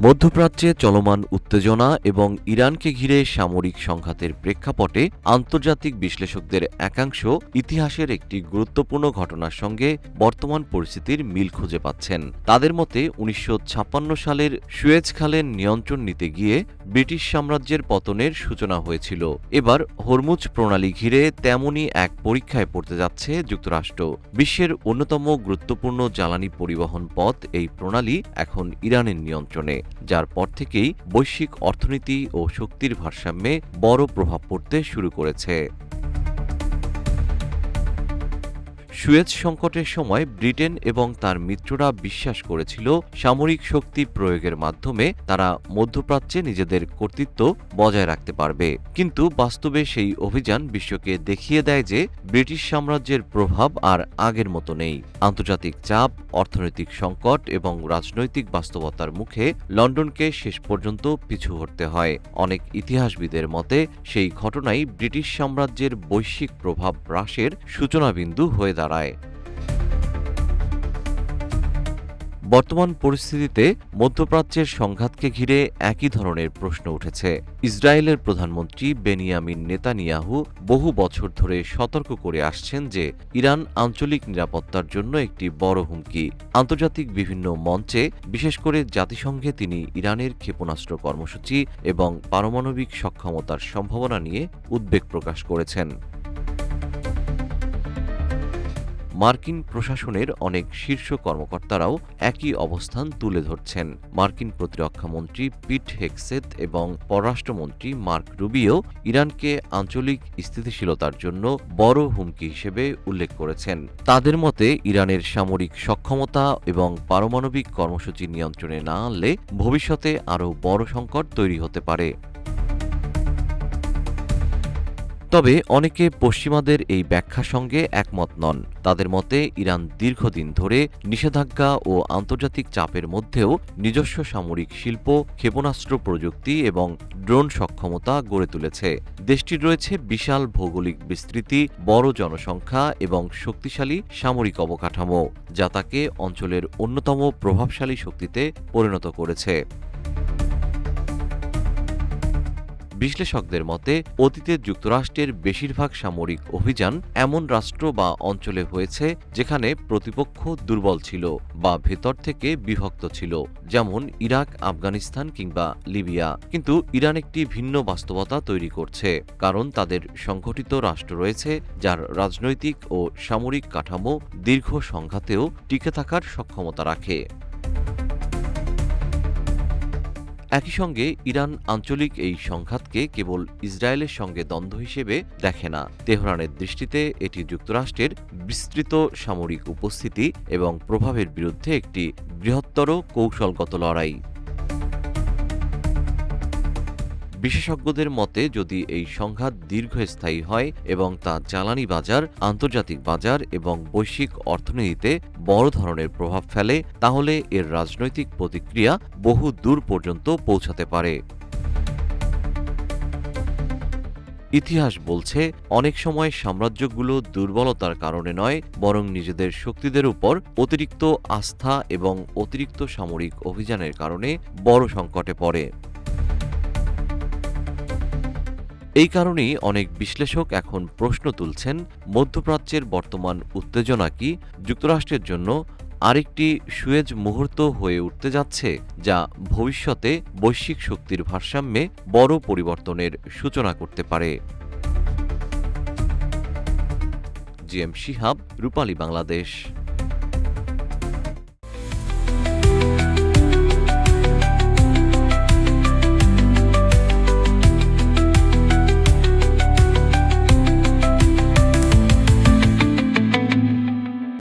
মধ্যপ্রাচ্যে চলমান উত্তেজনা এবং ইরানকে ঘিরে সামরিক সংঘাতের প্রেক্ষাপটে আন্তর্জাতিক বিশ্লেষকদের একাংশ ইতিহাসের একটি গুরুত্বপূর্ণ ঘটনার সঙ্গে বর্তমান পরিস্থিতির মিল খুঁজে পাচ্ছেন। তাদের মতে ১৯৫৬ সালের সুয়েজ খালের নিয়ন্ত্রণ নিতে গিয়ে ব্রিটিশ সাম্রাজ্যের পতনের সূচনা হয়েছিল। এবার হরমুজ প্রণালী ঘিরে তেমনই এক পরীক্ষায় পড়তে যাচ্ছে যুক্তরাষ্ট্র। বিশ্বের অন্যতম গুরুত্বপূর্ণ জ্বালানি পরিবহন পথ এই প্রণালী এখন ইরানের নিয়ন্ত্রণে, যার পর থেকেই বৈশ্বিক অর্থনীতি ও শক্তির ভারসাম্যে বড় প্রভাব পড়তে শুরু করেছে। সুয়েজ সংকটের সময় ব্রিটেন এবং তার মিত্ররা বিশ্বাস করেছিল সামরিক শক্তি প্রয়োগের মাধ্যমে তারা মধ্যপ্রাচ্যে নিজেদের কর্তৃত্ব বজায় রাখতে পারবে। কিন্তু বাস্তবে সেই অভিযান বিশ্বকে দেখিয়ে দেয় যে ব্রিটিশ সাম্রাজ্যের প্রভাব আর আগের মতো নেই। আন্তর্জাতিক চাপ, অর্থনৈতিক সংকট এবং রাজনৈতিক বাস্তবতার মুখে লন্ডনকে শেষ পর্যন্ত পিছু হটতে হয়। অনেক ইতিহাসবিদের মতে সেই ঘটনাই ব্রিটিশ সাম্রাজ্যের বৈশ্বিক প্রভাব হ্রাসের সূচনাবিন্দু হয়ে দাঁড়ায়। বর্তমান পরিস্থিতিতে মধ্যপ্রাচ্যের সংঘাতকে ঘিরে একই ধরনের প্রশ্ন উঠেছে। ইসরায়েলের প্রধানমন্ত্রী বেনিয়ামিন নেতানিয়াহু বহু বছর ধরে সতর্ক করে আসছেন যে ইরান আঞ্চলিক নিরাপত্তার জন্য একটি বড় হুমকি। আন্তর্জাতিক বিভিন্ন মঞ্চে, বিশেষ করে জাতিসংঘে তিনি ইরানের ক্ষেপণাস্ত্র কর্মসূচি এবং পারমাণবিক সক্ষমতার সম্ভাবনা নিয়ে উদ্বেগ প্রকাশ করেছেন। মার্কিন প্রশাসনের অনেক শীর্ষ কর্মকর্তারাও একই অবস্থান তুলে ধরছেন। মার্কিন প্রতিরক্ষামন্ত্রী পিট হেগসেথ এবং পররাষ্ট্রমন্ত্রী মার্ক রুবিও ইরানকে আঞ্চলিক স্থিতিশীলতার জন্য বড় হুমকি হিসেবে উল্লেখ করেছেন। তাদের মতে ইরানের সামরিক সক্ষমতা এবং পারমাণবিক কর্মসূচি নিয়ন্ত্রণে না আনলে ভবিষ্যতে আরও বড় সংকট তৈরি হতে পারে। তবে অনেকে পশ্চিমাদের এই ব্যাখ্যার সঙ্গে একমত নন। তাদের মতে ইরান দীর্ঘদিন ধরে নিষেধাজ্ঞা ও আন্তর্জাতিক চাপের মধ্যেও নিজস্ব সামরিক শিল্প, ক্ষেপণাস্ত্র প্রযুক্তি এবং ড্রোন সক্ষমতা গড়ে তুলেছে। দেশটির রয়েছে বিশাল ভৌগোলিক বিস্তৃতি, বড় জনসংখ্যা এবং শক্তিশালী সামরিক অবকাঠামো, যা তাকে অঞ্চলের অন্যতম প্রভাবশালী শক্তিতে পরিণত করেছে। বিশ্লেষকদের মতে অতীতে যুক্তরাষ্ট্রের বেশিরভাগ সামরিক অভিযান এমন রাষ্ট্র বা অঞ্চলে হয়েছে যেখানে প্রতিপক্ষ দুর্বল ছিল বা ভেতর থেকে বিভক্ত ছিল, যেমন ইরাক, আফগানিস্তান কিংবা লিবিয়া। কিন্তু ইরান একটি ভিন্ন বাস্তবতা তৈরি করছে, কারণ তাদের সংগঠিত রাষ্ট্র রয়েছে যার রাজনৈতিক ও সামরিক কাঠামো দীর্ঘ সংঘাতেও টিকে থাকার সক্ষমতা রাখে। একই সঙ্গে ইরান আঞ্চলিক এই সংঘাতকে কেবল ইসরায়েলের সঙ্গে দ্বন্দ্ব হিসেবে দেখে না। তেহরানের দৃষ্টিতে এটি যুক্তরাষ্ট্রের বিস্তৃত সামরিক উপস্থিতি এবং প্রভাবের বিরুদ্ধে একটি বৃহত্তর কৌশলগত লড়াই। বিশেষজ্ঞদের মতে যদি এই সংঘাত দীর্ঘস্থায়ী হয় এবং তা জ্বালানি বাজার, আন্তর্জাতিক বাজার এবং বৈশ্বিক অর্থনীতিতে বড় ধরনের প্রভাব ফেলে, তাহলে এর রাজনৈতিক প্রতিক্রিয়া বহু দূর পর্যন্ত পৌঁছাতে পারে। ইতিহাস বলছে অনেক সময় সাম্রাজ্যগুলো দুর্বলতার কারণে নয়, বরং নিজেদের শক্তিদের উপর অতিরিক্ত আস্থা এবং অতিরিক্ত সামরিক অভিযানের কারণে বড় সংকটে পড়ে। এই কারণেই অনেক বিশ্লেষক এখন প্রশ্ন তুলছেন, মধ্যপ্রাচ্যের বর্তমান উত্তেজনা কি যুক্তরাষ্ট্রের জন্য আরেকটি সুয়েজ মুহূর্ত হয়ে উঠতে যাচ্ছে, যা ভবিষ্যতে বৈশ্বিক শক্তির ভারসাম্যে বড় পরিবর্তনের সূচনা করতে পারে। জিএম শিহাব, রূপালী বাংলাদেশ।